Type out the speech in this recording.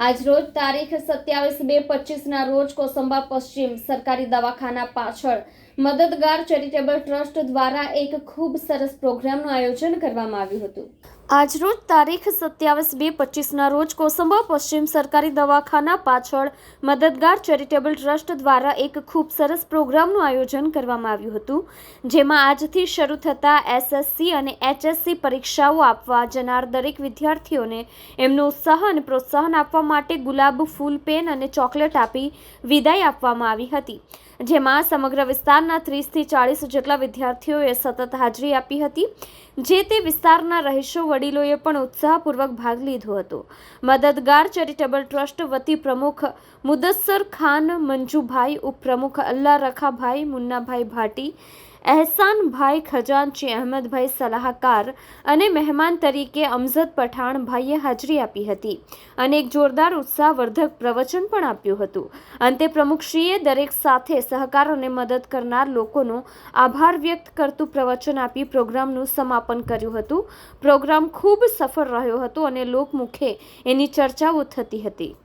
આજરોજ તારીખ 27/2/25ના રોજ કોસંબા પશ્ચિમ સરકારી દવાખાના પાછળ મદદગાર ચેરિટેબલ ટ્રસ્ટ દ્વારા એક ખૂબ સરસ પ્રોગ્રામનું આયોજન કરવામાં આવ્યું હતું। આજરોજ તારીખ 27/2/25ના રોજ કોસંબા પશ્ચિમ સરકારી દવાખાના પાછળ મદદગાર ચેરિટેબલ ટ્રસ્ટ દ્વારા એક ખૂબ સરસ પ્રોગ્રામનું આયોજન કરવામાં આવ્યું હતું, જેમાં આજથી શરૂ થતા એસએસસી અને એચએસસી પરીક્ષાઓ આપવા જનાર દરેક વિદ્યાર્થીઓને એમનો ઉત્સાહ અને પ્રોત્સાહન આપવા માટે ગુલાબ, ફૂલ, પેન અને ચોકલેટ આપી વિદાય આપવામાં આવી હતી, જેમાં સમગ્ર વિસ્તારના 30થી 40 જેટલા વિદ્યાર્થીઓએ સતત હાજરી આપી હતી। જે તે વિસ્તારના રહીશો વડીલોએ પણ ઉત્સાહપૂર્વક ભાગ લીધો હતો। મદદગાર ચેરિટેબલ ટ્રસ્ટ વતી પ્રમુખ મુદસ્સર ખાન મંજુભાઈ, ઉપપ્રમુખ અલ્લા રખાભાઈ, મુન્નાભાઈ ભાટી, એહસાનભાઈ ખજાનચી, અહેમદભાઈ સલાહકાર અને મહેમાન તરીકે અમજદ પઠાણ ભાઈએ હાજરી આપી હતી અને એક જોરદાર ઉત્સાહવર્ધક પ્રવચન પણ આપ્યું હતું। અંતે પ્રમુખશ્રીએ દરેક સાથે સહકાર અને મદદ કરનાર લોકોનો આભાર વ્યક્ત કરતું પ્રવચન આપી પ્રોગ્રામનું સમાપન કર્યું હતું। પ્રોગ્રામ ખૂબ સફળ રહ્યો હતો અને લોકમુખે એની ચર્ચાઓ થતી હતી।